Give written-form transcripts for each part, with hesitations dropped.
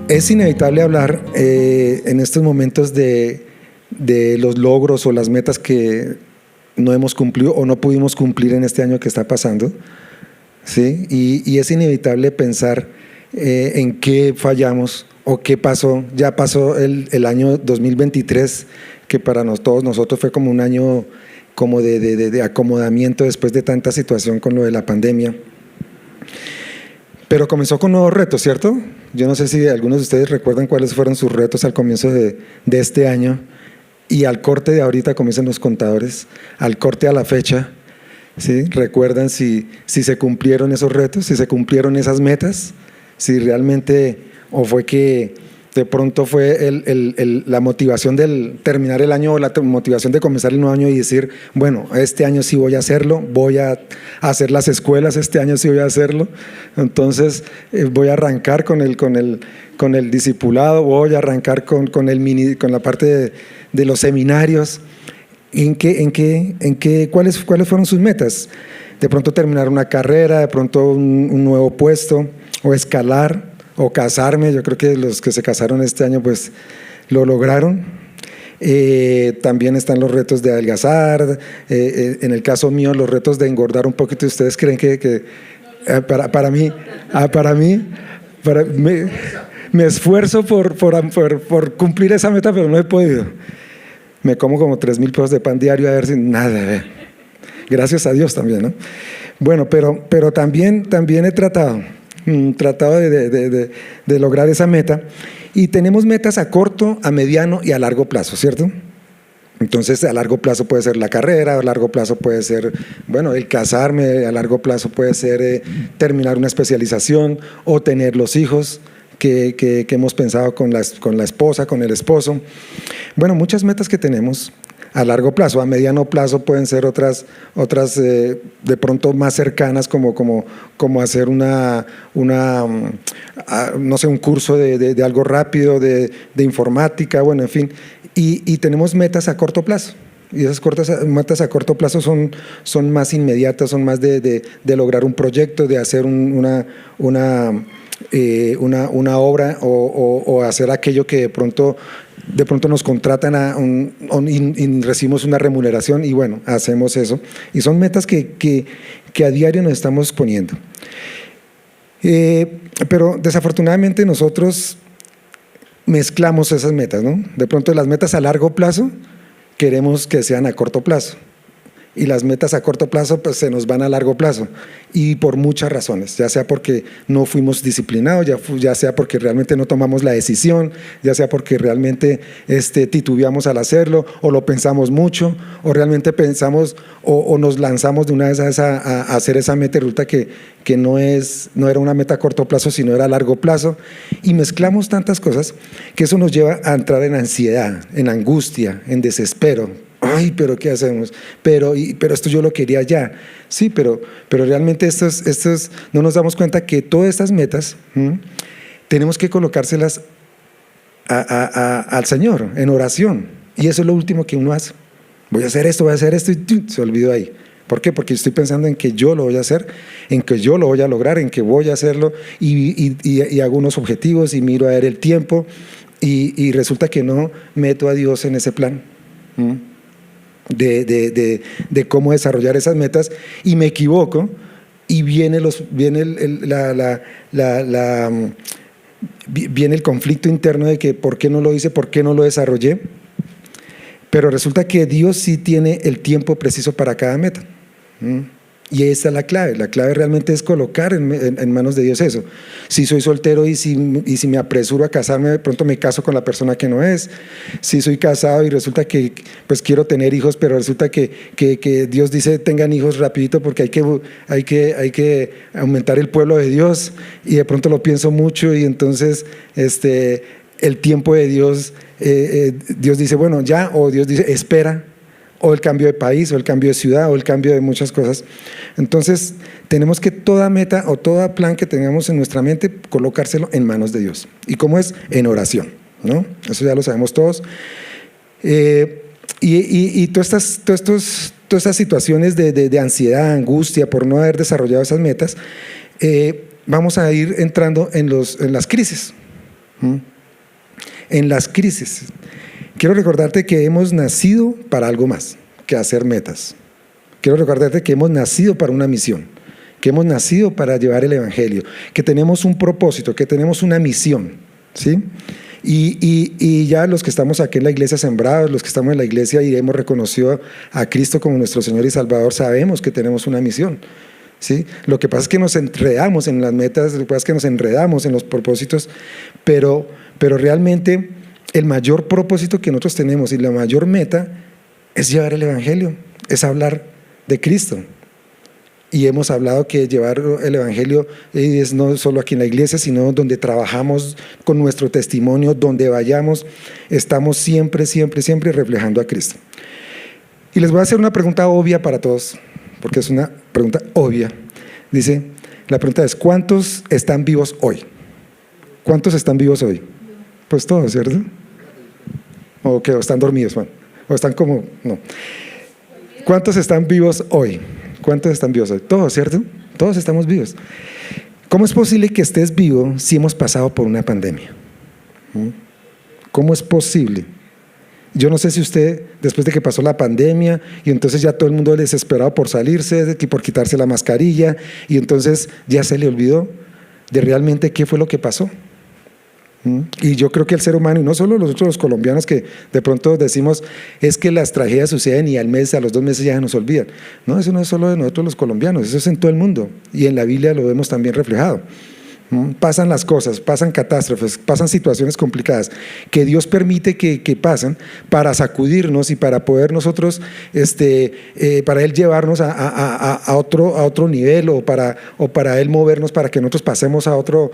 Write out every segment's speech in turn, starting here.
Es inevitable hablar en estos momentos de los logros o las metas que no hemos cumplido o no pudimos cumplir en este año que está pasando, ¿sí? Y es inevitable pensar en qué fallamos o qué pasó. Ya pasó el año 2023, que para todos nosotros fue como un año como de acomodamiento después de tanta situación con lo de la pandemia. Pero comenzó con nuevos retos, ¿cierto? Yo no sé si algunos de ustedes recuerdan cuáles fueron sus retos al comienzo de este año, y al corte de ahorita, como dicen los contadores, al corte a la fecha, ¿sí? ¿Recuerdan si se cumplieron esos retos, si se cumplieron esas metas? Si realmente, o fue que de pronto fue la motivación del terminar el año o la motivación de comenzar el nuevo año y decir, bueno, este año sí voy a hacerlo, voy a hacer las escuelas, este año sí voy a hacerlo, entonces voy a arrancar con el discipulado, voy a arrancar con la parte de los seminarios. ¿Cuáles fueron sus metas? De pronto terminar una carrera, de pronto un nuevo puesto, o escalar, o casarme. Yo creo que los que se casaron este año pues lo lograron. También están los retos de adelgazar, en el caso mío los retos de engordar un poquito. ¿Ustedes creen que para mí me esfuerzo por cumplir esa meta, pero no he podido? Me como 3,000 pesos de pan diario, a ver si nada. Gracias a Dios también, ¿no? Bueno, pero también he tratado de lograr esa meta, y tenemos metas a corto, a mediano y a largo plazo, ¿cierto? Entonces, a largo plazo puede ser la carrera, a largo plazo puede ser, bueno, el casarme, a largo plazo puede ser terminar una especialización o tener los hijos que hemos pensado con la esposa, con el esposo. Bueno, muchas metas que tenemos a largo plazo. A mediano plazo pueden ser otras de pronto más cercanas, como hacer no sé, un curso de algo rápido, de informática, bueno, en fin. Y tenemos metas a corto plazo. Y esas metas a corto plazo son más inmediatas, son más de lograr un proyecto, de hacer una obra, o hacer aquello que de pronto nos contratan y recibimos una remuneración, y bueno, hacemos eso. Y son metas que a diario nos estamos poniendo. Pero desafortunadamente nosotros mezclamos esas metas, ¿no? De pronto las metas a largo plazo queremos que sean a corto plazo, y las metas a corto plazo pues se nos van a largo plazo, y por muchas razones, ya sea porque no fuimos disciplinados, ya sea porque realmente no tomamos la decisión, ya sea porque realmente titubeamos al hacerlo, o lo pensamos mucho, o realmente pensamos o nos lanzamos de una vez a hacer esa meta, y resulta que no era una meta a corto plazo, sino era a largo plazo, y mezclamos tantas cosas que eso nos lleva a entrar en ansiedad, en angustia, en desespero. Ay, pero ¿qué hacemos? Pero esto yo lo quería ya. Sí, pero realmente no nos damos cuenta que todas estas metas tenemos que colocárselas al Señor en oración, y eso es lo último que uno hace. Voy a hacer esto, y se olvidó ahí. ¿Por qué? Porque estoy pensando en que yo lo voy a hacer, en que yo lo voy a lograr, en que voy a hacerlo, y hago unos objetivos y miro a ver el tiempo, y resulta que no meto a Dios en ese plan de cómo desarrollar esas metas, y me equivoco, y viene el conflicto interno de que ¿por qué no lo hice? ¿Por qué no lo desarrollé? Pero resulta que Dios sí tiene el tiempo preciso para cada meta. Y esa es la clave. La clave realmente es colocar en manos de Dios eso. Si soy soltero y si me apresuro a casarme, de pronto me caso con la persona que no es. Si soy casado y resulta que pues quiero tener hijos, pero resulta que Dios dice tengan hijos rapidito porque hay que aumentar el pueblo de Dios, y de pronto lo pienso mucho, y entonces el tiempo de Dios, Dios dice bueno ya, o Dios dice espera, o el cambio de país, o el cambio de ciudad, o el cambio de muchas cosas. Entonces tenemos que toda meta o todo plan que tengamos en nuestra mente, colocárselo en manos de Dios. ¿Y cómo es? En oración, ¿no? Eso ya lo sabemos todos. Y todas estas situaciones de ansiedad, angustia por no haber desarrollado esas metas, vamos a ir entrando en las crisis. ¿Mm? En las crisis, quiero recordarte que hemos nacido para algo más que hacer metas. Quiero recordarte que hemos nacido para una misión, que hemos nacido para llevar el evangelio, que tenemos un propósito, que tenemos una misión, ¿sí? Y ya los que estamos aquí en la iglesia sembrados, los que estamos en la iglesia y hemos reconocido a Cristo como nuestro Señor y Salvador, sabemos que tenemos una misión, ¿sí? Lo que pasa es que nos enredamos en las metas, lo que pasa es que nos enredamos en los propósitos, pero realmente el mayor propósito que nosotros tenemos y la mayor meta es llevar el evangelio, es hablar de Cristo. Y hemos hablado que llevar el evangelio es no solo aquí en la iglesia, sino donde trabajamos con nuestro testimonio, donde vayamos, estamos siempre reflejando a Cristo. Y les voy a hacer una pregunta obvia para todos, porque es una pregunta obvia. Dice, la pregunta es, ¿cuántos están vivos hoy? ¿Cuántos están vivos hoy? Pues todos, ¿cierto? ¿O qué? ¿O están dormidos? Bueno, ¿o están como? No. ¿Cuántos están vivos hoy? ¿Cuántos están vivos hoy? Todos, ¿cierto? Todos estamos vivos. ¿Cómo es posible que estés vivo si hemos pasado por una pandemia? ¿Cómo es posible? Yo no sé si usted, después de que pasó la pandemia y entonces ya todo el mundo desesperado por salirse, por quitarse la mascarilla, y entonces ya se le olvidó de realmente qué fue lo que pasó. Y yo creo que el ser humano, y no solo nosotros los colombianos, que de pronto decimos es que las tragedias suceden y al mes, a los 2 meses ya se nos olvidan. No, eso no es solo de nosotros los colombianos, eso es en todo el mundo, y en la Biblia lo vemos también reflejado. Pasan las cosas, pasan catástrofes, pasan situaciones complicadas que Dios permite que pasen para sacudirnos y para poder nosotros, para Él llevarnos a otro nivel, o para Él movernos para que nosotros pasemos a otra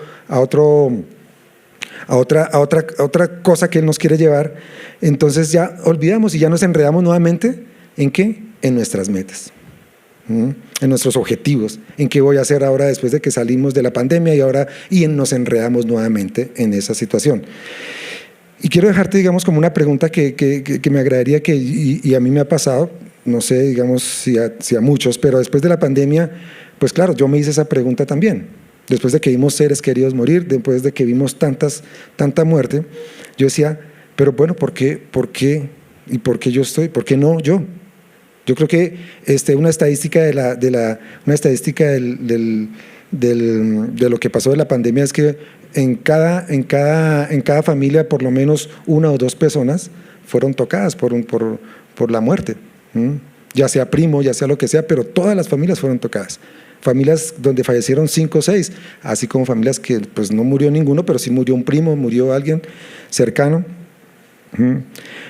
cosa que Él nos quiere llevar. Entonces ya olvidamos y ya nos enredamos nuevamente. ¿En qué? En nuestras metas, en nuestros objetivos, en qué voy a hacer ahora después de que salimos de la pandemia, y nos enredamos nuevamente en esa situación. Y quiero dejarte, digamos, como una pregunta que me agradaría y a mí me ha pasado, no sé, digamos, si a muchos, pero después de la pandemia, pues claro, yo me hice esa pregunta también. Después de que vimos seres queridos morir, después de que vimos tanta muerte, yo decía, pero bueno, ¿por qué? ¿Y por qué yo estoy? ¿Por qué no yo? Yo creo que una estadística una estadística de lo que pasó de la pandemia es que en cada familia por lo menos 1 o 2 personas fueron tocadas por la muerte, ya sea primo, ya sea lo que sea, pero todas las familias fueron tocadas. Familias donde fallecieron 5 o 6, así como familias que pues no murió ninguno, pero sí murió un primo, murió alguien cercano.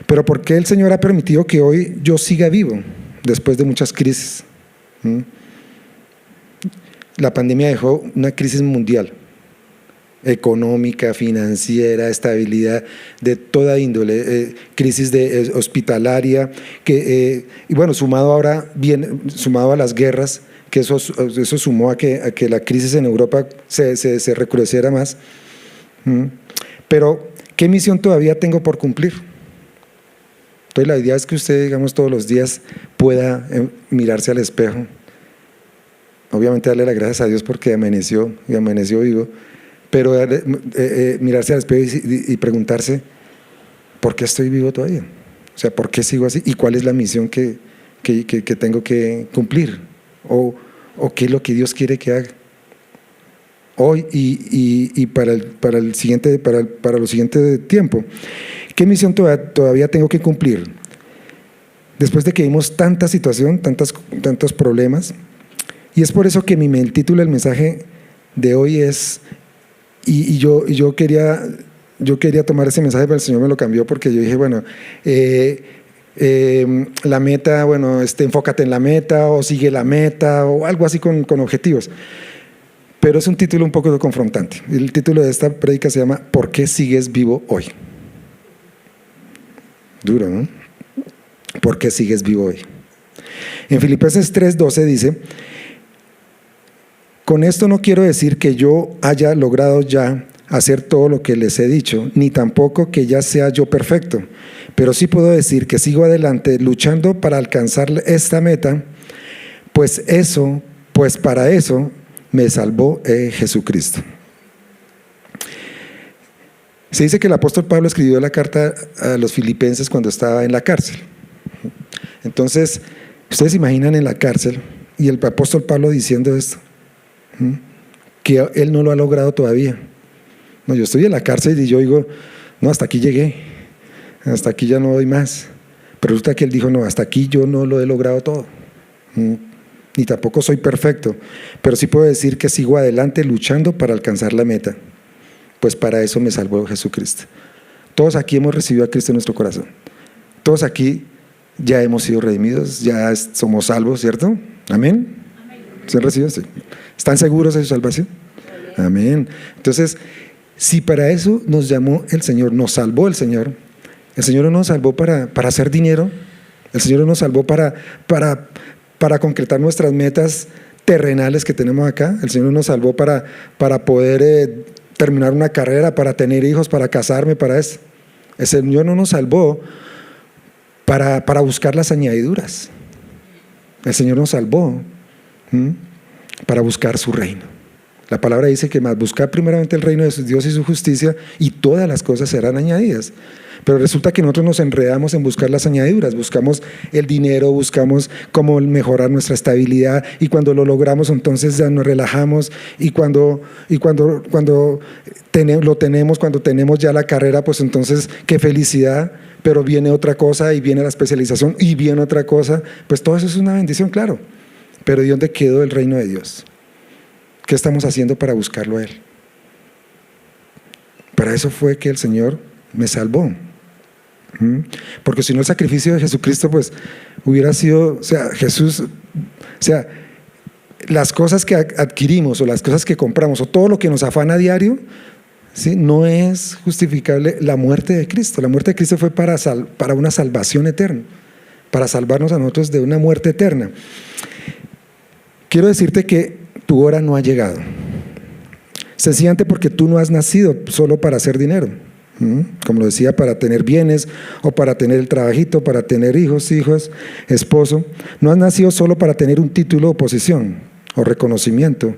Pero ¿por qué el Señor ha permitido que hoy yo siga vivo después de muchas crisis? La pandemia dejó una crisis mundial, económica, financiera, estabilidad de toda índole, crisis hospitalaria, y bueno, sumado a las guerras, que eso sumó a que la crisis en Europa se recrudeciera más. Pero, ¿qué misión todavía tengo por cumplir? Entonces la idea es que usted, digamos, todos los días pueda mirarse al espejo, obviamente darle las gracias a Dios porque amaneció vivo, pero mirarse al espejo y preguntarse, ¿por qué estoy vivo todavía? O sea, ¿por qué sigo así? ¿Y cuál es la misión que tengo que cumplir? ¿O qué es lo que Dios quiere que haga hoy y para lo siguiente tiempo? ¿Qué misión todavía tengo que cumplir? Después de que vimos tanta situación, tantos problemas, y es por eso que el título del mensaje de hoy es, yo quería tomar ese mensaje, pero el Señor me lo cambió porque yo dije, bueno, la meta, bueno, enfócate en la meta o sigue la meta o algo así con objetivos. Pero es un título un poco confrontante. El título de esta prédica se llama ¿Por qué sigues vivo hoy? Duro, ¿no? ¿Por qué sigues vivo hoy? En Filipenses 3:12 dice: con esto no quiero decir que yo haya logrado ya hacer todo lo que les he dicho, ni tampoco que ya sea yo perfecto, pero sí puedo decir que sigo adelante luchando para alcanzar esta meta, pues para eso me salvó Jesucristo. Se dice que el apóstol Pablo escribió la carta a los filipenses cuando estaba en la cárcel. Entonces, ustedes se imaginan en la cárcel y el apóstol Pablo diciendo esto, que él no lo ha logrado todavía. No, yo estoy en la cárcel y yo digo, no, hasta aquí llegué, hasta aquí ya no doy más. Pero resulta que él dijo, no, hasta aquí yo no lo he logrado todo. Ni tampoco soy perfecto, pero sí puedo decir que sigo adelante luchando para alcanzar la meta, pues para eso me salvó Jesucristo. Todos aquí hemos recibido a Cristo en nuestro corazón. Todos aquí ya hemos sido redimidos, ya somos salvos, ¿cierto? Amén. ¿Se han recibido? Sí. ¿Están seguros de su salvación? Amén. Entonces, si para eso nos llamó el Señor, nos salvó el Señor no nos salvó para hacer dinero, el Señor no nos salvó para concretar nuestras metas terrenales que tenemos acá, el Señor no nos salvó para poder terminar una carrera, para tener hijos, para casarme, para eso. El Señor no nos salvó para buscar las añadiduras. El Señor nos salvó para buscar su reino. La palabra dice que más buscar primeramente el reino de Dios y su justicia y todas las cosas serán añadidas. Pero resulta que nosotros nos enredamos en buscar las añadiduras, buscamos el dinero, buscamos cómo mejorar nuestra estabilidad y cuando lo logramos entonces ya nos relajamos y cuando lo tenemos, cuando tenemos ya la carrera, pues entonces qué felicidad, pero viene otra cosa y viene la especialización y viene otra cosa, pues todo eso es una bendición, claro, pero ¿y dónde quedó el reino de Dios? ¿Qué estamos haciendo para buscarlo a Él? Para eso fue que el Señor me salvó. Porque si no el sacrificio de Jesucristo pues hubiera sido, las cosas que adquirimos o las cosas que compramos o todo lo que nos afana a diario, ¿sí? No es justificable la muerte de Cristo. La muerte de Cristo fue para una salvación eterna, para salvarnos a nosotros de una muerte eterna. Quiero decirte que tu hora no ha llegado, sencillamente porque tú no has nacido solo para hacer dinero, como lo decía, para tener bienes o para tener el trabajito, para tener hijos, esposo. No has nacido solo para tener un título o posición o reconocimiento.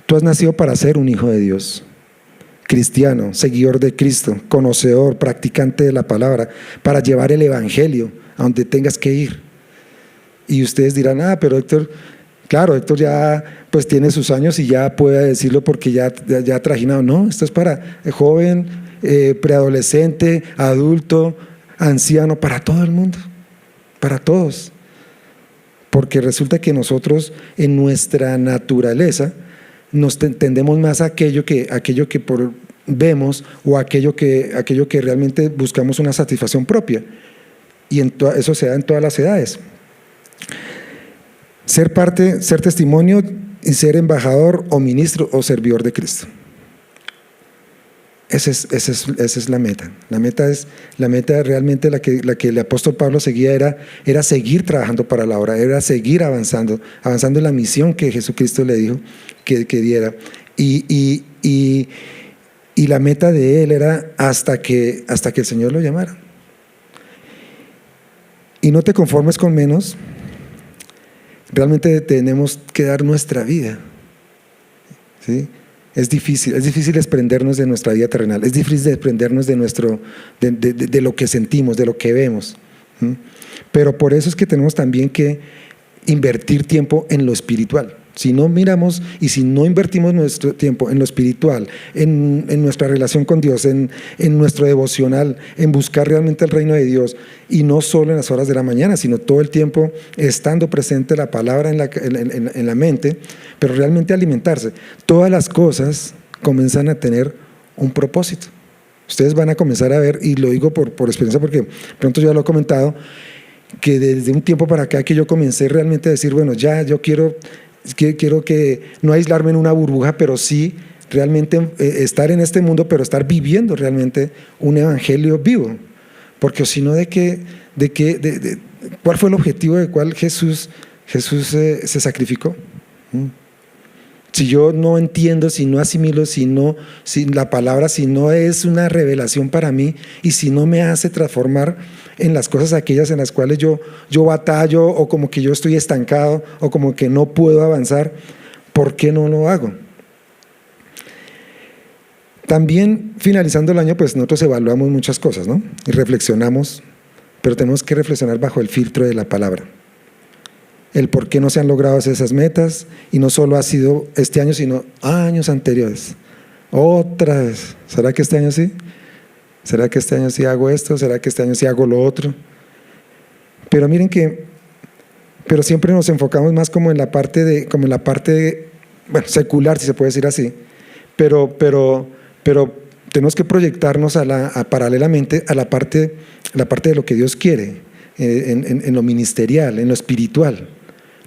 Tú has nacido para ser un hijo de Dios, cristiano, seguidor de Cristo, conocedor, practicante de la palabra, para llevar el evangelio a donde tengas que ir. Y ustedes dirán, pero Héctor, claro, Héctor ya pues tiene sus años y ya puede decirlo porque ya ha trajinado. No, esto es para el joven, preadolescente, adulto, anciano, para todo el mundo, para todos. Porque resulta que nosotros en nuestra naturaleza nos tendemos más a aquello que vemos o aquello que realmente buscamos una satisfacción propia. Y eso se da en todas las edades. Ser parte, ser testimonio y ser embajador o ministro o servidor de Cristo. Esa es la meta. La meta realmente la que el apóstol Pablo seguía era seguir trabajando para la obra, era seguir avanzando en la misión que Jesucristo le dijo que diera. Y la meta de él era hasta que el Señor lo llamara. Y no te conformes con menos. Realmente tenemos que dar nuestra vida, ¿sí? Es difícil desprendernos de nuestra vida terrenal, es difícil desprendernos de lo que sentimos, de lo que vemos. Pero por eso es que tenemos también que invertir tiempo en lo espiritual. Si no miramos y si no invertimos nuestro tiempo en lo espiritual, en nuestra relación con Dios, en nuestro devocional, en buscar realmente el reino de Dios, y no solo en las horas de la mañana, sino todo el tiempo estando presente la palabra en la mente, pero realmente alimentarse, todas las cosas comienzan a tener un propósito. Ustedes van a comenzar a ver, y lo digo por experiencia porque pronto ya lo he comentado, que desde un tiempo para acá que yo comencé realmente a decir, bueno, ya yo quiero que no aislarme en una burbuja, pero sí realmente estar en este mundo, pero estar viviendo realmente un evangelio vivo. Porque si no, ¿cuál fue el objetivo de cuál Jesús se sacrificó? Si yo no entiendo, si no asimilo, si la palabra, si no es una revelación para mí y si no me hace transformar en las cosas aquellas en las cuales yo batallo o como que yo estoy estancado o como que no puedo avanzar, ¿por qué no lo hago? También finalizando el año, pues nosotros evaluamos muchas cosas, ¿no? Y reflexionamos, pero tenemos que reflexionar bajo el filtro de la palabra. El por qué no se han logrado esas metas, y no solo ha sido este año, sino años anteriores. Otra vez, ¿será que este año sí? ¿Será que este año sí hago esto? ¿Será que este año sí hago lo otro? Pero miren pero siempre nos enfocamos más como en la parte bueno, secular, si se puede decir así, pero tenemos que proyectarnos paralelamente a la parte de lo que Dios quiere, en lo ministerial, en lo espiritual.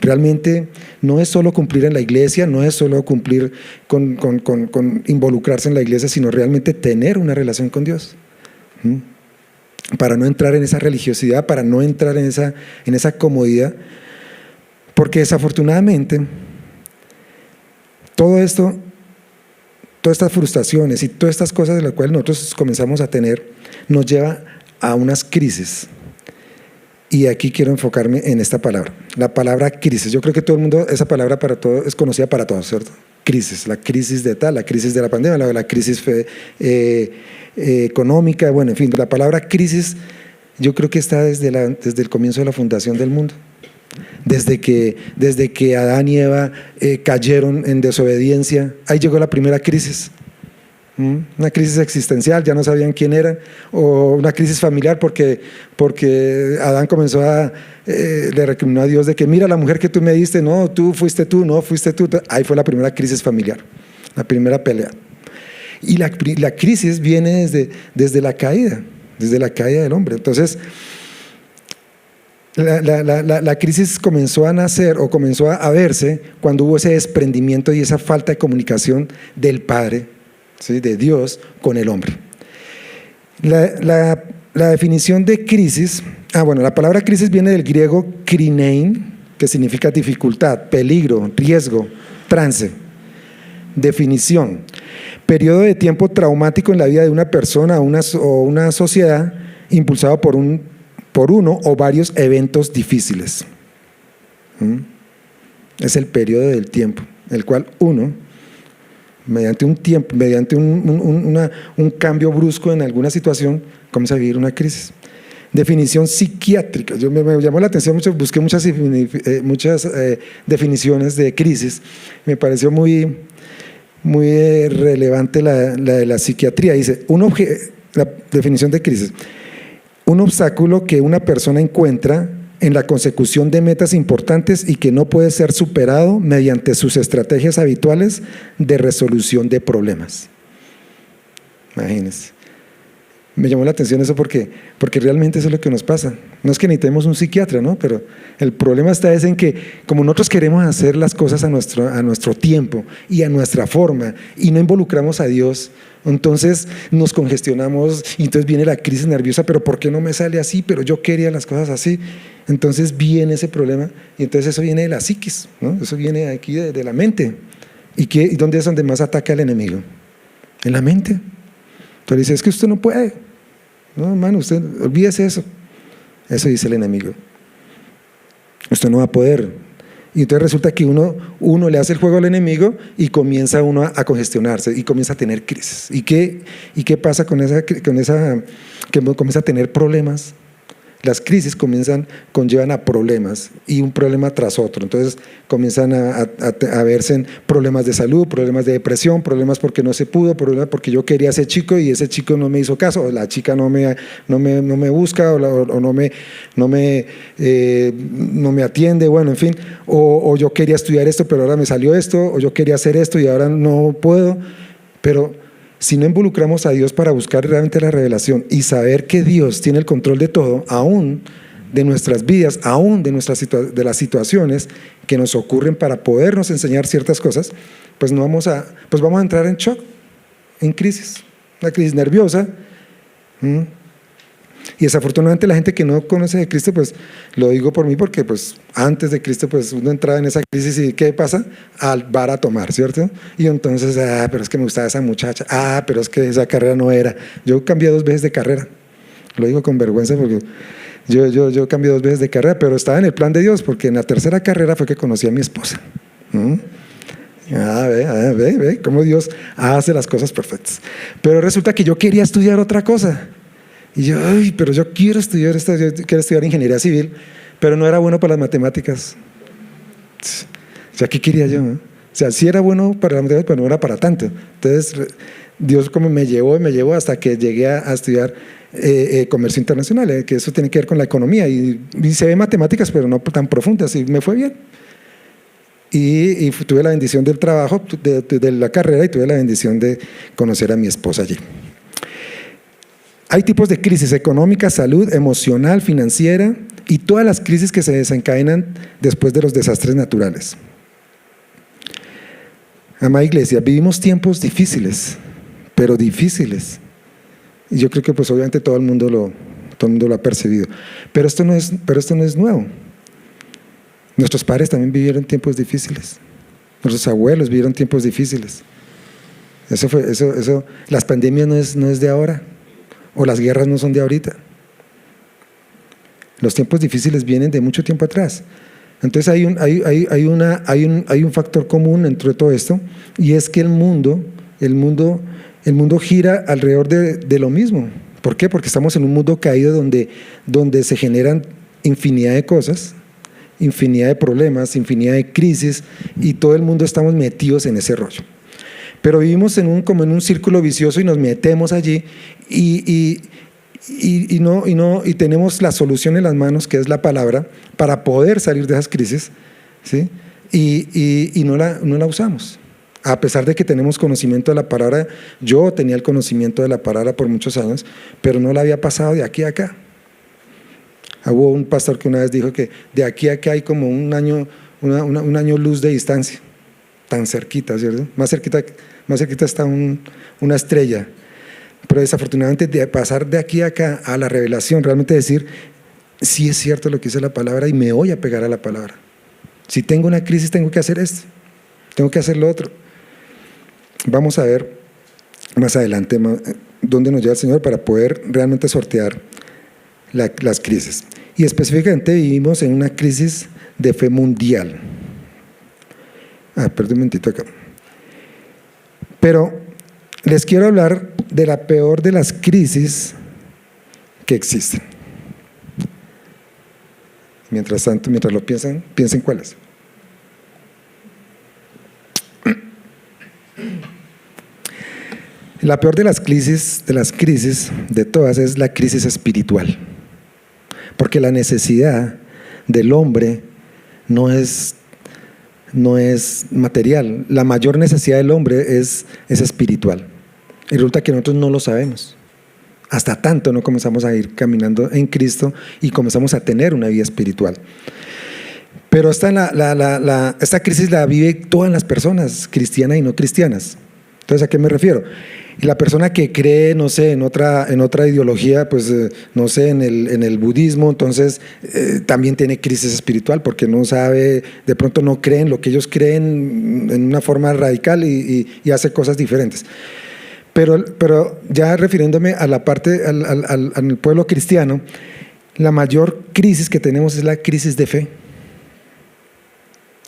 Realmente no es solo cumplir en la iglesia, no es solo cumplir con involucrarse en la iglesia, sino realmente tener una relación con Dios. Para no entrar en esa religiosidad, para no entrar en esa comodidad, porque desafortunadamente todo esto, todas estas frustraciones y todas estas cosas de las cuales nosotros comenzamos a tener, nos lleva a unas crisis. Y aquí quiero enfocarme en esta palabra, la palabra crisis. Yo creo que todo el mundo, esa palabra para todo, es conocida para todos, ¿cierto? Crisis, la crisis de tal, la crisis de la pandemia, la crisis económica, bueno, en fin, la palabra crisis yo creo que está desde el comienzo de la fundación del mundo. Desde que Adán y Eva cayeron en desobediencia, ahí llegó la primera crisis. Una crisis existencial, ya no sabían quién eran, o una crisis familiar porque Adán comenzó le recriminó a Dios de que mira la mujer que tú me diste, no, tú fuiste tú, no fuiste tú. Ahí fue la primera crisis familiar, la primera pelea. Y la crisis viene desde la caída del hombre. Entonces la crisis comenzó a nacer o comenzó a verse cuando hubo ese desprendimiento y esa falta de comunicación del Padre, ¿sí?, de Dios con el hombre. La definición de crisis, la palabra crisis viene del griego krinein, que significa dificultad, peligro, riesgo, trance. Definición: periodo de tiempo traumático en la vida de una persona o una sociedad impulsado por uno o varios eventos difíciles. Es el periodo del tiempo, el cual uno, mediante un cambio brusco en alguna situación, comienza a vivir una crisis. Definición psiquiátrica. Me llamó la atención, busqué muchas definiciones de crisis. Me pareció muy relevante la de la psiquiatría. Dice, la definición de crisis: un obstáculo que una persona encuentra en la consecución de metas importantes y que no puede ser superado mediante sus estrategias habituales de resolución de problemas. Imagínense. Me llamó la atención eso porque realmente eso es lo que nos pasa. No es que necesitemos un psiquiatra, ¿no? Pero el problema está en que como nosotros queremos hacer las cosas a nuestro tiempo y a nuestra forma y no involucramos a Dios, entonces nos congestionamos y entonces viene la crisis nerviosa. Pero ¿por qué no me sale así? Pero yo quería las cosas así. Entonces viene ese problema y entonces eso viene de la psiquis, ¿no? Eso viene aquí de la mente. ¿Y dónde es donde más ataca el enemigo? En la mente. Entonces dice, es que usted no puede. No, hermano, usted olvídese eso. Eso dice el enemigo. Usted no va a poder. Y entonces resulta que uno le hace el juego al enemigo y comienza uno a congestionarse y comienza a tener crisis. ¿Y qué pasa con esa que comienza a tener problemas? Las crisis conllevan a problemas y un problema tras otro. Entonces comienzan a verse en problemas de salud, problemas de depresión, problemas porque no se pudo, problemas porque yo quería a ese chico y ese chico no me hizo caso, o la chica no me busca, o no me atiende, bueno, en fin, o yo quería estudiar esto pero ahora me salió esto, o yo quería hacer esto y ahora no puedo. Pero si no involucramos a Dios para buscar realmente la revelación y saber que Dios tiene el control de todo, aún de nuestras vidas, aún de las situaciones que nos ocurren para podernos enseñar ciertas cosas, pues vamos a entrar en shock, en crisis, una crisis nerviosa. Y desafortunadamente la gente que no conoce de Cristo, pues lo digo por mí porque pues antes de Cristo pues uno entraba en esa crisis y ¿qué pasa? Al bar a tomar, ¿cierto? Y entonces, pero es que me gustaba esa muchacha, pero es que esa carrera no era. Yo cambié 2 veces de carrera, lo digo con vergüenza porque yo cambié 2 veces de carrera, pero estaba en el plan de Dios porque en la tercera carrera fue que conocí a mi esposa. Ve cómo Dios hace las cosas perfectas. Pero resulta que yo quería estudiar otra cosa. Y yo, pero yo quiero estudiar esto, yo quiero estudiar ingeniería civil, pero no era bueno para las matemáticas. O sea, ¿qué quería yo? O sea, sí era bueno para las matemáticas, pero no era para tanto. Entonces, Dios como me llevó hasta que llegué a estudiar comercio internacional, que eso tiene que ver con la economía. Y se ve matemáticas, pero no tan profundas, y me fue bien. Y tuve la bendición del trabajo, de la carrera, y tuve la bendición de conocer a mi esposa allí. Hay tipos de crisis: económica, salud, emocional, financiera, y todas las crisis que se desencadenan después de los desastres naturales. Amada iglesia, vivimos tiempos difíciles, pero difíciles. Y yo creo que pues obviamente todo el mundo lo ha percibido. Pero esto no es nuevo. Nuestros padres también vivieron tiempos difíciles. Nuestros abuelos vivieron tiempos difíciles. Las pandemias no es de ahora, o las guerras no son de ahorita. Los tiempos difíciles vienen de mucho tiempo atrás. Entonces hay un factor común entre todo esto, y es que el mundo gira alrededor de lo mismo. ¿Por qué? Porque estamos en un mundo caído donde se generan infinidad de cosas, infinidad de problemas, infinidad de crisis, y todo el mundo estamos metidos en ese rollo. Pero vivimos como en un círculo vicioso y nos metemos allí y tenemos la solución en las manos, que es la palabra, para poder salir de esas crisis, ¿sí? Y no la usamos. A pesar de que tenemos conocimiento de la palabra, yo tenía el conocimiento de la palabra por muchos años, pero no la había pasado de aquí a acá. Hubo un pastor que una vez dijo que de aquí a acá hay como un año luz de distancia, tan cerquita, ¿cierto? Más cerquita está una estrella. Pero desafortunadamente, de pasar de aquí a acá a la revelación, realmente decir, sí es cierto lo que dice la palabra y me voy a pegar a la palabra. Si tengo una crisis, tengo que hacer esto, tengo que hacer lo otro. Vamos a ver más adelante dónde nos lleva el Señor para poder realmente sortear las crisis. Y específicamente vivimos en una crisis de fe mundial. Perdón un momentito acá. Pero les quiero hablar de la peor de las crisis que existen. Mientras tanto, mientras lo piensen cuál es. La peor de las crisis de todas es la crisis espiritual. Porque la necesidad del hombre no es material. La mayor necesidad del hombre es espiritual. Y resulta que nosotros no lo sabemos. Hasta tanto no comenzamos a ir caminando en Cristo y comenzamos a tener una vida espiritual. Pero esta crisis la vive todas las personas, cristianas y no cristianas. Entonces, ¿a qué me refiero? Y la persona que cree, no sé, en otra ideología, pues no sé, en el budismo, entonces también tiene crisis espiritual porque no sabe, de pronto no cree en lo que ellos creen en una forma radical y hace cosas diferentes. Pero ya refiriéndome a la parte, al pueblo cristiano, la mayor crisis que tenemos es la crisis de fe.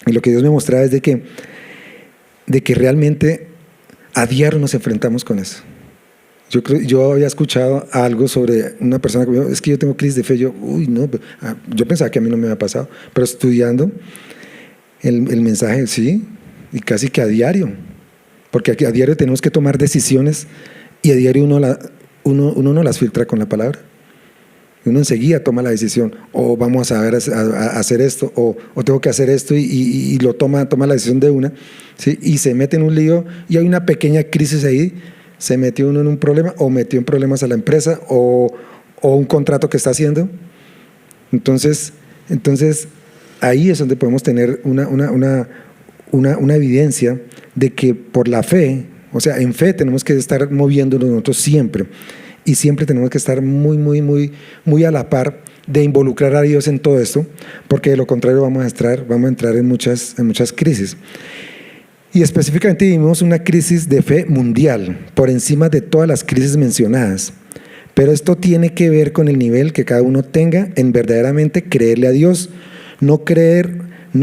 Y lo que Dios me mostraba es de que realmente a diario nos enfrentamos con eso. Yo había escuchado algo sobre una persona que me dijo, es que yo tengo crisis de fe. Yo pensaba que a mí no me había pasado, pero estudiando el mensaje, sí, y casi que a diario, porque aquí a diario tenemos que tomar decisiones y a diario uno no las filtra con la palabra. Uno enseguida toma la decisión, o vamos a hacer esto, o tengo que hacer esto, y lo toma la decisión de una, ¿sí? Y se mete en un lío, y hay una pequeña crisis ahí, se metió uno en un problema, o metió en problemas a la empresa, o un contrato que está haciendo. Entonces ahí es donde podemos tener una evidencia de que por la fe, o sea, en fe tenemos que estar moviéndonos nosotros siempre. Y siempre tenemos que estar muy, muy, muy, muy a la par de involucrar a Dios en todo esto, porque de lo contrario vamos a entrar en muchas crisis. Y específicamente vivimos una crisis de fe mundial, por encima de todas las crisis mencionadas. Pero esto tiene que ver con el nivel que cada uno tenga en verdaderamente creerle a Dios. No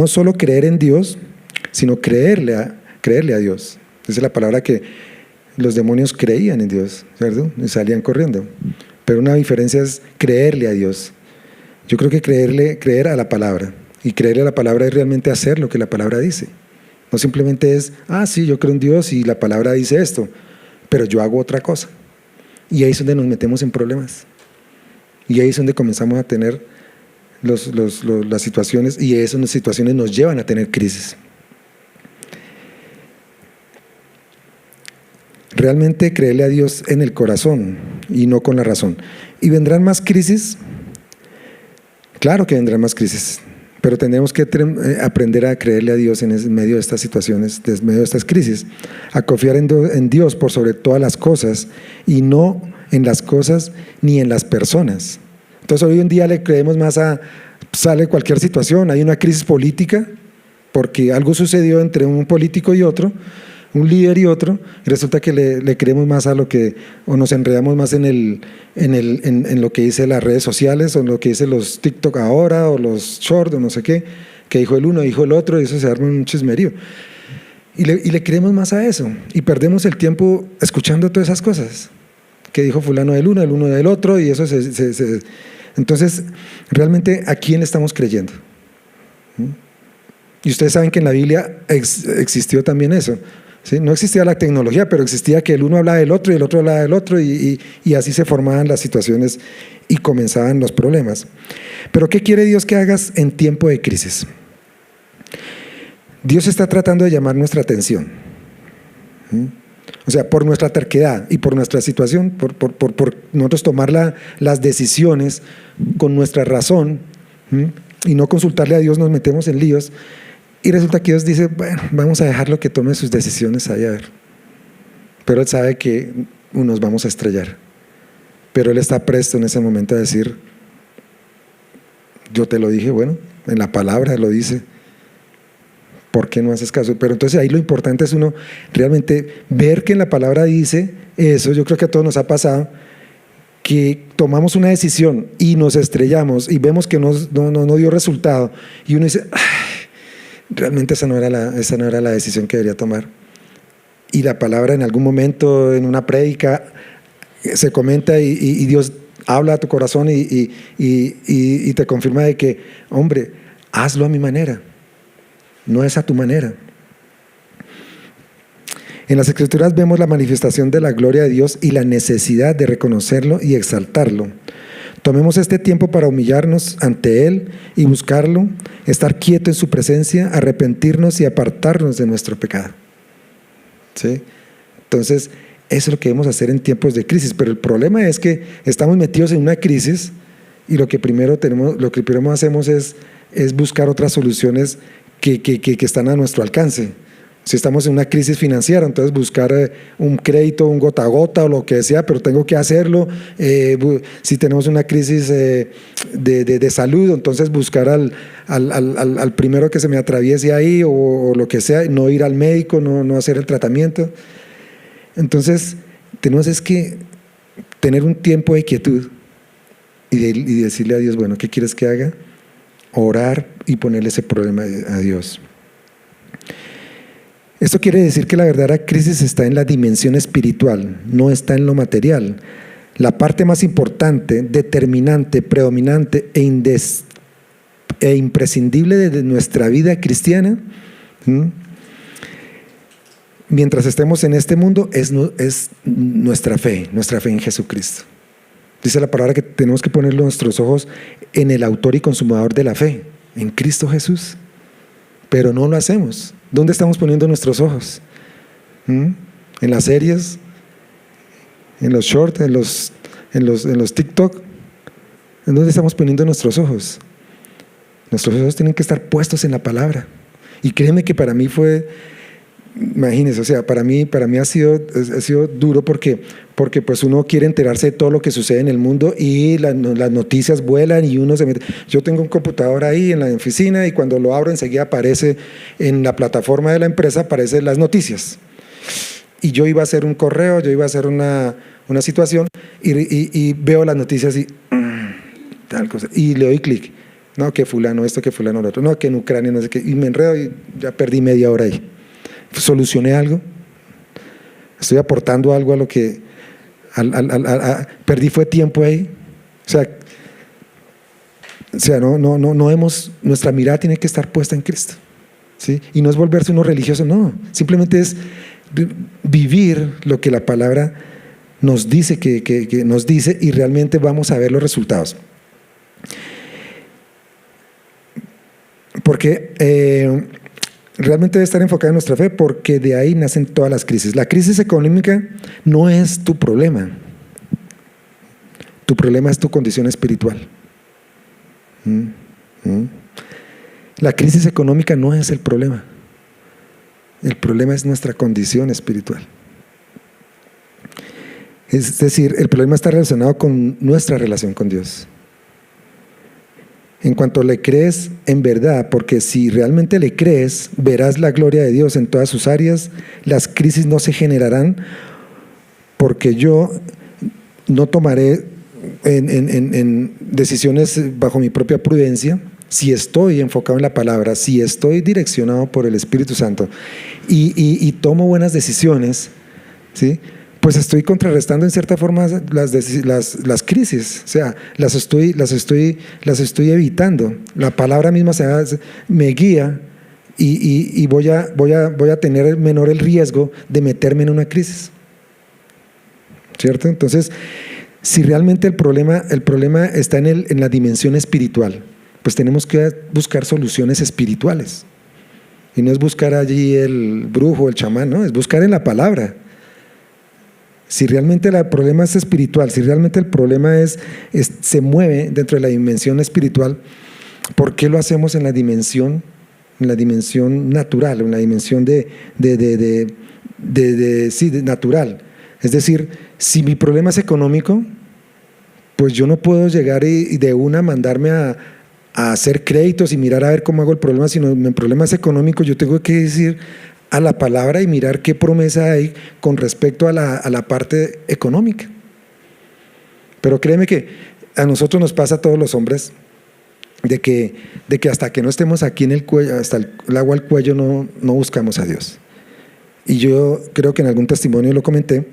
solo creer en Dios, sino creerle creerle a Dios. Esa es la palabra que los demonios creían en Dios, ¿cierto? Y salían corriendo. Pero una diferencia es creerle a Dios. Yo creo que creer a la palabra. Y creerle a la palabra es realmente hacer lo que la palabra dice. No simplemente es, sí, yo creo en Dios y la palabra dice esto, pero yo hago otra cosa. Y ahí es donde nos metemos en problemas. Y ahí es donde comenzamos a tener las situaciones, y esas situaciones nos llevan a tener crisis. Realmente creerle a Dios en el corazón y no con la razón. ¿Y vendrán más crisis? Claro que vendrán más crisis, pero tendremos que aprender a creerle a Dios en medio de estas situaciones, en medio de estas crisis, a confiar en Dios por sobre todas las cosas y no en las cosas ni en las personas. Entonces hoy en día le creemos más sale cualquier situación, hay una crisis política porque algo sucedió entre un político y otro, un líder y otro, y resulta que le creemos más a lo que, o nos enredamos más en lo que dice las redes sociales, o en lo que dice los TikTok ahora, o los shorts, o no sé qué, que dijo el uno, dijo el otro, y eso se arma un chismerío. Y le creemos más a eso, y perdemos el tiempo escuchando todas esas cosas, que dijo fulano del uno, el uno del otro, y eso entonces, realmente, ¿a quién le estamos creyendo? Y ustedes saben que en la Biblia existió también eso. ¿Sí? No existía la tecnología, pero existía que el uno hablaba del otro y el otro hablaba del otro, y así se formaban las situaciones y comenzaban los problemas. Pero ¿qué quiere Dios que hagas en tiempo de crisis? Dios está tratando de llamar nuestra atención. O sea, por nuestra terquedad y por nuestra situación, por nosotros tomar las decisiones con nuestra razón y no consultarle a Dios, nos metemos en líos. Y resulta que Dios dice, bueno, vamos a dejarlo que tome sus decisiones ahí a ver. Pero Él sabe que nos vamos a estrellar. Pero Él está presto en ese momento a decir, yo te lo dije, bueno, en la palabra lo dice, ¿por qué no haces caso? Pero entonces ahí lo importante es uno realmente ver que en la palabra dice eso. Yo creo que a todos nos ha pasado que tomamos una decisión y nos estrellamos y vemos que no dio resultado, y uno dice, realmente esa no era la decisión que debería tomar. Y la palabra en algún momento, en una prédica, se comenta y Dios habla a tu corazón y te confirma de que, hombre, hazlo a mi manera, no es a tu manera. En las Escrituras vemos la manifestación de la gloria de Dios y la necesidad de reconocerlo y exaltarlo. Tomemos este tiempo para humillarnos ante Él y buscarlo, estar quieto en su presencia, arrepentirnos y apartarnos de nuestro pecado. ¿Sí? Entonces, eso es lo que debemos hacer en tiempos de crisis. Pero el problema es que estamos metidos en una crisis y lo que primero hacemos es buscar otras soluciones que están a nuestro alcance. Si estamos en una crisis financiera, entonces buscar un crédito, un gota a gota o lo que sea, pero tengo que hacerlo. Si tenemos una crisis de salud, entonces buscar al primero que se me atraviese ahí o lo que sea, no ir al médico, no hacer el tratamiento. Entonces, tenemos que tener un tiempo de quietud y decirle a Dios, bueno, ¿qué quieres que haga? Orar y ponerle ese problema a Dios. Esto quiere decir que la verdadera crisis está en la dimensión espiritual, no está en lo material. La parte más importante, determinante, predominante e imprescindible de nuestra vida cristiana, mientras estemos en este mundo, es nuestra fe en Jesucristo. Dice la palabra que tenemos que poner nuestros ojos en el autor y consumador de la fe, en Cristo Jesús. Pero no lo hacemos. ¿Dónde estamos poniendo nuestros ojos? ¿En las series? ¿En los shorts? ¿En los TikTok? ¿En dónde estamos poniendo nuestros ojos? Nuestros ojos tienen que estar puestos en la palabra. Y créeme que para mí imagínense, o sea, para mí ha sido duro porque pues uno quiere enterarse de todo lo que sucede en el mundo y las noticias vuelan y uno se mete. Yo tengo un computador ahí en la oficina y cuando lo abro enseguida aparece en la plataforma de la empresa, aparecen las noticias. Y yo iba a hacer un correo, yo iba a hacer una situación y veo las noticias y tal cosa, y le doy clic. No, que fulano esto, que fulano lo otro, no, que en Ucrania no sé qué, y me enredo y ya perdí media hora ahí. ¿Solucioné algo? ¿Estoy aportando algo a lo que perdí fue tiempo ahí? O sea, no hemos, nuestra mirada tiene que estar puesta en Cristo, ¿sí? Y no es volverse uno religioso, no, simplemente es vivir lo que la palabra nos dice que nos dice, y realmente vamos a ver los resultados. Porque realmente debe estar enfocada en nuestra fe, porque de ahí nacen todas las crisis. La crisis económica no es tu problema es tu condición espiritual. La crisis económica no es el problema es nuestra condición espiritual. Es decir, el problema está relacionado con nuestra relación con Dios. En cuanto le crees en verdad, porque si realmente le crees, verás la gloria de Dios en todas sus áreas, las crisis no se generarán, porque yo no tomaré en decisiones bajo mi propia prudencia, si estoy enfocado en la palabra, si estoy direccionado por el Espíritu Santo y tomo buenas decisiones, ¿sí? Pues estoy contrarrestando en cierta forma las crisis, o sea, las estoy evitando. La palabra misma me guía y voy a tener menor el riesgo de meterme en una crisis, ¿cierto? Entonces, si realmente el problema está en la dimensión espiritual, pues tenemos que buscar soluciones espirituales. Y no es buscar allí el brujo, el chamán, no, es buscar en la palabra. Si realmente el problema es espiritual, si realmente el problema se mueve dentro de la dimensión espiritual, ¿por qué lo hacemos en la dimensión natural, en la dimensión natural? Es decir, si mi problema es económico, pues yo no puedo llegar y de una mandarme a hacer créditos y mirar a ver cómo hago el problema, sino mi problema es económico, yo tengo que decir a la palabra y mirar qué promesa hay con respecto a la parte económica. Pero créeme que a nosotros nos pasa, a todos los hombres, de que hasta que no estemos aquí en el cuello, hasta el agua al cuello, no buscamos a Dios. Y yo creo que en algún testimonio lo comenté,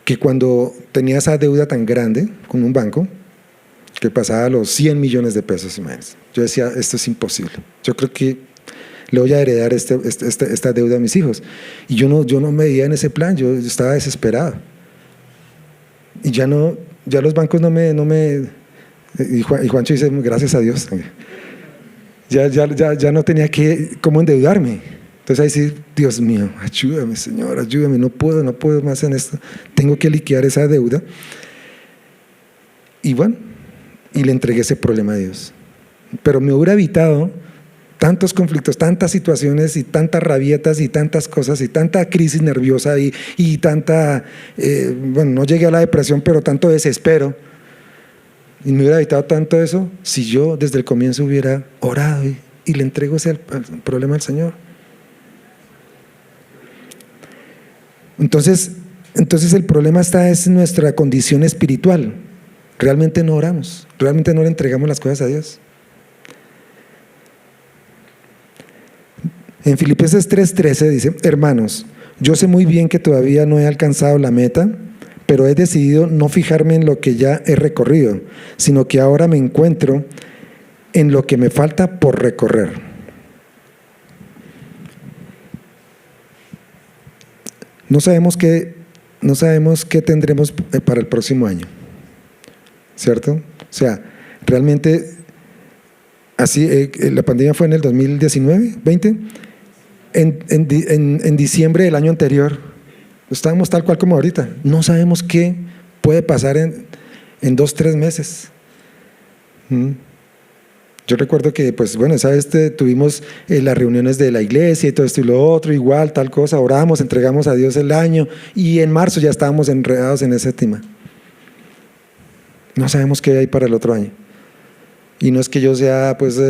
que cuando tenía esa deuda tan grande con un banco, que pasaba los 100 millones de pesos, imagínense, yo decía, esto es imposible, yo creo que le voy a heredar esta deuda a mis hijos. Y yo no me veía en ese plan, yo estaba desesperado. Y ya los bancos no me y Juancho dice, gracias a Dios, ya no tenía cómo endeudarme. Entonces ahí sí, Dios mío, ayúdame, Señor, ayúdame, no puedo más en esto, tengo que liquidar esa deuda. Y bueno, y le entregué ese problema a Dios. Pero me hubiera evitado tantos conflictos, tantas situaciones y tantas rabietas y tantas cosas y tanta crisis nerviosa y tanta, no llegué a la depresión, pero tanto desespero. Y me hubiera evitado tanto eso si yo desde el comienzo hubiera orado y le entrego ese problema al Señor. Entonces el problema es nuestra condición espiritual. Realmente no oramos, realmente no le entregamos las cosas a Dios. En Filipenses 3:13 dice, hermanos, yo sé muy bien que todavía no he alcanzado la meta, pero he decidido no fijarme en lo que ya he recorrido, sino que ahora me encuentro en lo que me falta por recorrer. No sabemos qué tendremos para el próximo año, ¿cierto? O sea, realmente, así, la pandemia fue en el 2019, 20. En diciembre del año anterior estábamos tal cual como ahorita. No sabemos qué puede pasar en 2-3 meses. Yo recuerdo que, pues bueno, ¿sabes? Tuvimos las reuniones de la iglesia y todo esto y lo otro, igual, tal cosa, oramos, entregamos a Dios el año y en marzo ya estábamos enredados en ese tema. No sabemos qué hay para el otro año. Y no es que yo sea, pues,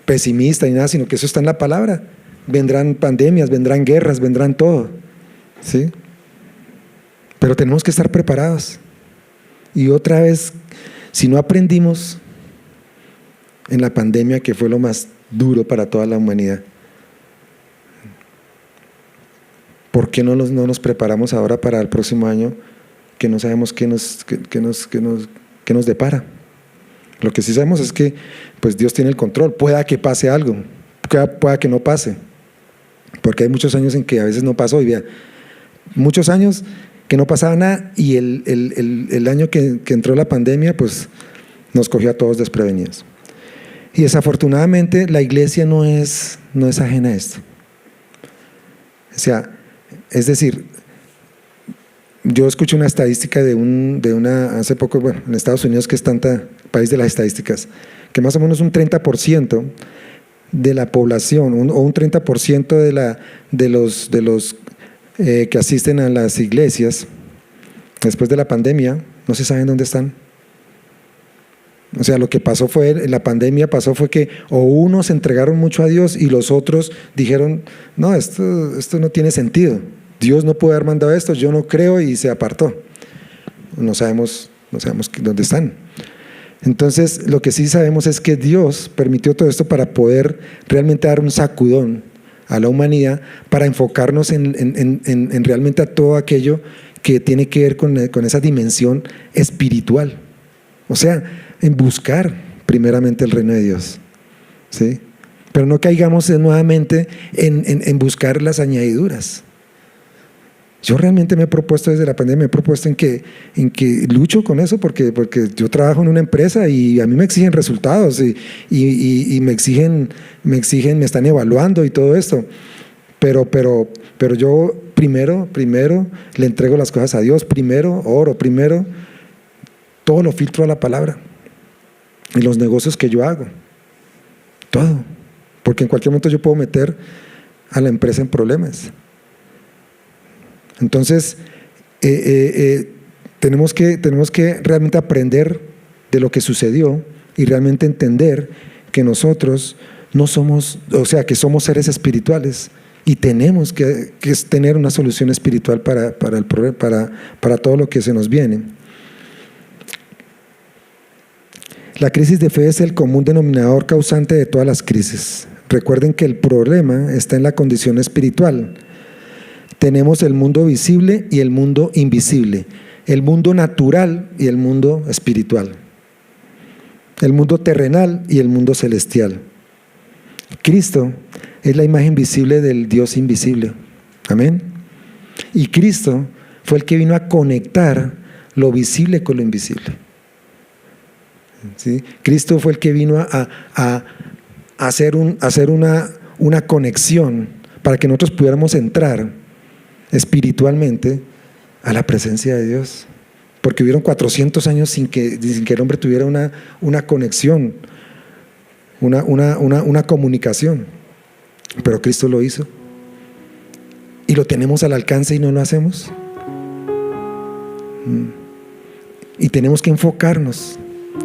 pesimista ni nada, sino que eso está en la palabra. Vendrán pandemias, vendrán guerras, vendrán todo, ¿sí? Pero tenemos que estar preparados. Y otra vez, si no aprendimos en la pandemia, que fue lo más duro para toda la humanidad, ¿por qué no nos preparamos ahora para el próximo año que no sabemos qué nos depara? Lo que sí sabemos es que pues Dios tiene el control. Pueda que pase algo, pueda que no pase, porque hay muchos años en que a veces no pasó, y vea, muchos años que no pasaba nada, y el año que entró la pandemia pues nos cogió a todos desprevenidos. Y desafortunadamente la iglesia no es ajena a esto. O sea, es decir, yo escuché una estadística hace poco, bueno, en Estados Unidos, que es tanta país de las estadísticas, que más o menos un 30% de la población, o un 30% de los que asisten a las iglesias después de la pandemia, no se saben dónde están. O sea, lo que pasó la pandemia fue que o unos se entregaron mucho a Dios y los otros dijeron, no, esto no tiene sentido, Dios no puede haber mandado esto, yo no creo, y se apartó. No sabemos dónde están. Entonces, lo que sí sabemos es que Dios permitió todo esto para poder realmente dar un sacudón a la humanidad, para enfocarnos en realmente a todo aquello que tiene que ver con esa dimensión espiritual. O sea, en buscar primeramente el reino de Dios, ¿sí? Pero no caigamos nuevamente en buscar las añadiduras. Yo realmente me he propuesto desde la pandemia, en que lucho con eso, porque yo trabajo en una empresa y a mí me exigen resultados y me están evaluando y todo esto. Pero yo primero le entrego las cosas a Dios, primero oro, primero todo lo filtro a la palabra. Y los negocios que yo hago, todo, porque en cualquier momento yo puedo meter a la empresa en problemas. Entonces tenemos que realmente aprender de lo que sucedió y realmente entender que nosotros no somos, o sea, que somos seres espirituales y tenemos que tener una solución espiritual para todo lo que se nos viene. La crisis de fe es el común denominador causante de todas las crisis. Recuerden que el problema está en la condición espiritual. Tenemos el mundo visible y el mundo invisible, el mundo natural y el mundo espiritual, el mundo terrenal y el mundo celestial. Cristo es la imagen visible del Dios invisible. Amén. Y Cristo fue el que vino a conectar lo visible con lo invisible. ¿Sí? Cristo fue el que vino a hacer una conexión para que nosotros pudiéramos entrar espiritualmente a la presencia de Dios, porque hubieron 400 años sin que el hombre tuviera una conexión, una comunicación, pero Cristo lo hizo y lo tenemos al alcance y no lo hacemos. Y tenemos que enfocarnos,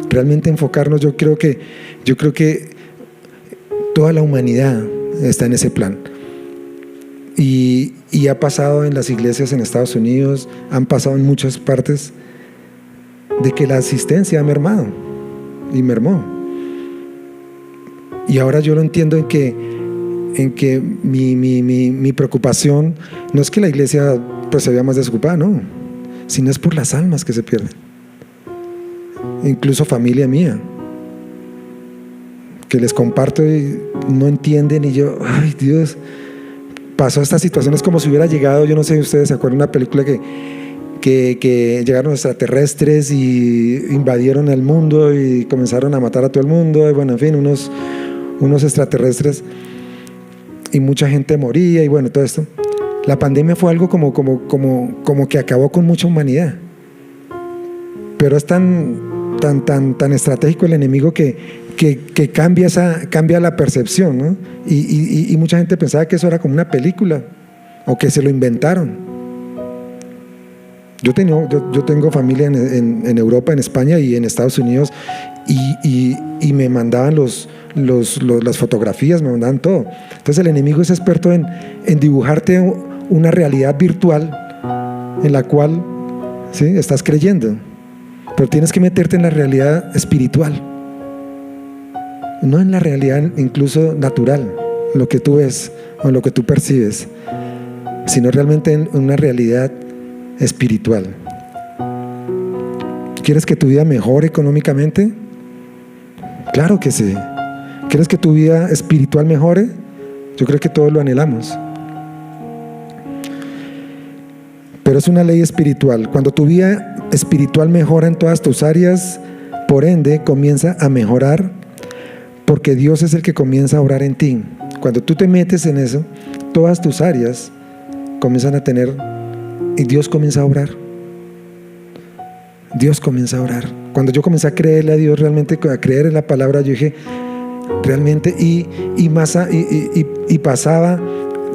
realmente enfocarnos. Yo creo que toda la humanidad está en ese plan. Y ha pasado en las iglesias en Estados Unidos, han pasado en muchas partes, de que la asistencia ha mermado y mermó. Y ahora yo lo entiendo en que mi preocupación no es que la iglesia pues se vea más desocupada, no, sino es por las almas que se pierden. Incluso familia mía, que les comparto y no entienden, y yo, ay Dios, pasó esta situación. Es como si hubiera llegado, yo no sé si ustedes se acuerdan de una película que llegaron extraterrestres y invadieron el mundo y comenzaron a matar a todo el mundo, y bueno, en fin, unos extraterrestres, y mucha gente moría, y bueno, todo esto. La pandemia fue algo como que acabó con mucha humanidad, pero es tan estratégico el enemigo que cambia la percepción, ¿no? Y mucha gente pensaba que eso era como una película o que se lo inventaron. Yo tengo familia en Europa, en España y en Estados Unidos, y me mandaban las fotografías, me mandaban todo. Entonces el enemigo es experto en dibujarte una realidad virtual en la cual, ¿sí?, estás creyendo, pero tienes que meterte en la realidad espiritual, no en la realidad incluso natural, lo que tú ves o lo que tú percibes. sino realmente en una realidad espiritual. ¿Quieres que tu vida mejore económicamente? Claro que sí. ¿Quieres que tu vida espiritual mejore? Yo creo que todos lo anhelamos. Pero es una ley espiritual. Cuando tu vida espiritual mejora en todas tus áreas, por ende comienza a mejorar, porque Dios es el que comienza a obrar en ti. Cuando tú te metes en eso, todas tus áreas comienzan a tener, y Dios comienza a obrar. Dios comienza a orar. Cuando yo comencé a creerle a Dios, realmente a creer en la palabra, yo dije, realmente, y pasaba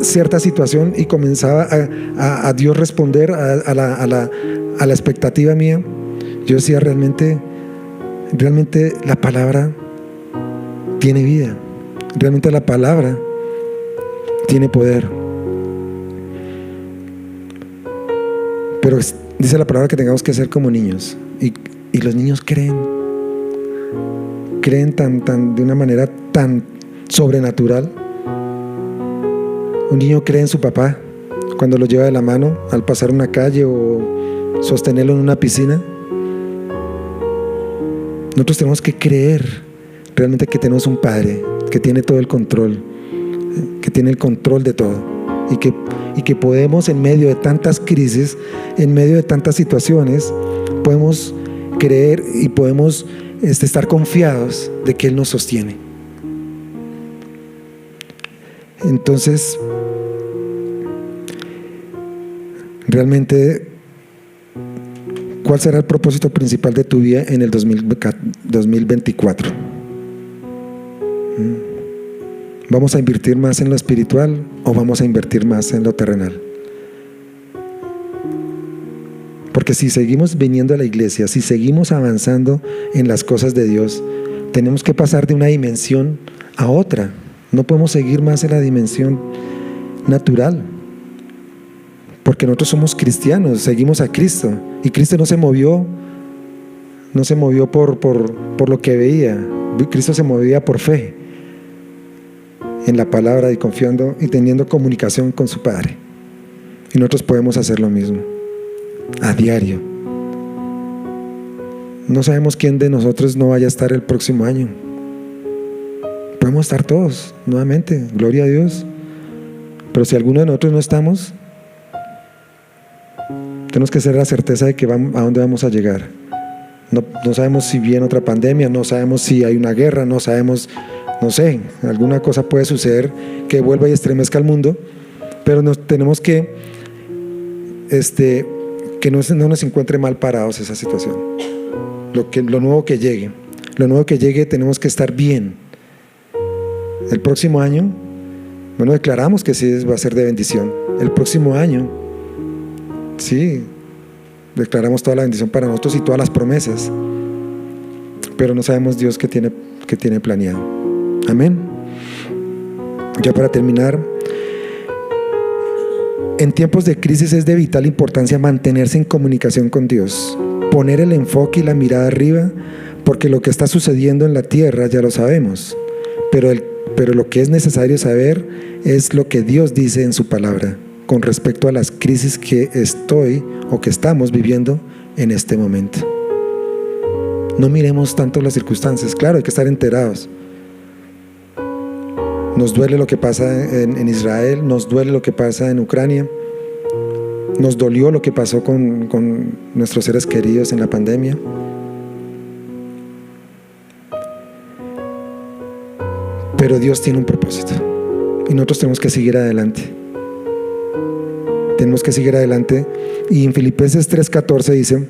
cierta situación y comenzaba a Dios responder a la expectativa mía. Yo decía, realmente la palabra tiene vida. Realmente la palabra tiene poder. Pero dice la palabra que tengamos que ser como niños, y los niños creen de una manera tan sobrenatural. Un niño cree en su papá cuando lo lleva de la mano al pasar una calle o sostenerlo en una piscina. Nosotros tenemos que creer realmente que tenemos un Padre que tiene todo el control, que tiene el control de todo, y que podemos, en medio de tantas crisis, en medio de tantas situaciones, podemos creer y podemos estar confiados de que Él nos sostiene. Entonces, realmente, ¿cuál será el propósito principal de tu vida en el 2024? ¿Vamos a invertir más en lo espiritual o vamos a invertir más en lo terrenal? Porque si seguimos viniendo a la iglesia, si seguimos avanzando en las cosas de Dios, tenemos que pasar de una dimensión a otra. No podemos seguir más en la dimensión natural, porque nosotros somos cristianos, seguimos a Cristo, y Cristo no se movió por lo que veía. Cristo se movía por fe en la palabra, y confiando y teniendo comunicación con su Padre. Y nosotros podemos hacer lo mismo a diario. No sabemos quién de nosotros no vaya a estar el próximo año. Podemos estar todos nuevamente, gloria a Dios. Pero si alguno de nosotros no estamos, tenemos que tener la certeza de que a dónde vamos a llegar. No sabemos si viene otra pandemia, no sabemos si hay una guerra, no sabemos, no sé, alguna cosa puede suceder que vuelva y estremezca al mundo, pero tenemos que no nos encuentre mal parados esa situación. Lo nuevo que llegue, tenemos que estar bien. El próximo año, bueno, declaramos que sí va a ser de bendición. El próximo año, sí, declaramos toda la bendición para nosotros y todas las promesas, pero no sabemos Dios qué tiene planeado. Amén. Ya para terminar, en tiempos de crisis es de vital importancia mantenerse en comunicación con Dios, poner el enfoque y la mirada arriba, porque lo que está sucediendo en la tierra ya lo sabemos, pero lo que es necesario saber es lo que Dios dice en su palabra con respecto a las crisis que estamos viviendo en este momento. No miremos tanto las circunstancias. Claro, hay que estar enterados. Nos duele lo que pasa en Israel, nos duele lo que pasa en Ucrania, nos dolió lo que pasó con nuestros seres queridos en la pandemia. Pero Dios tiene un propósito y nosotros tenemos que seguir adelante. Tenemos que seguir adelante. Y en Filipenses 3:14 dice: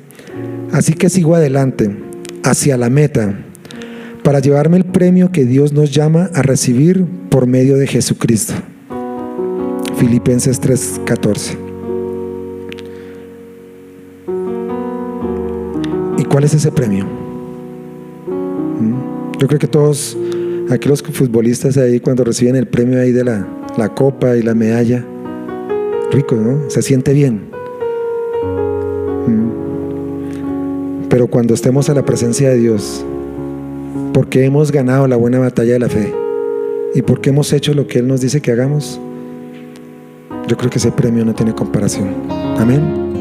así que sigo adelante hacia la meta para llevarme el premio que Dios nos llama a recibir por medio de Jesucristo. Filipenses 3:14. ¿Y cuál es ese premio? Yo creo que todos, aquí los futbolistas ahí, cuando reciben el premio ahí de la copa y la medalla, rico, ¿no? Se siente bien. Pero cuando estemos a la presencia de Dios, porque hemos ganado la buena batalla de la fe y porque hemos hecho lo que Él nos dice que hagamos, yo creo que ese premio no tiene comparación. Amén.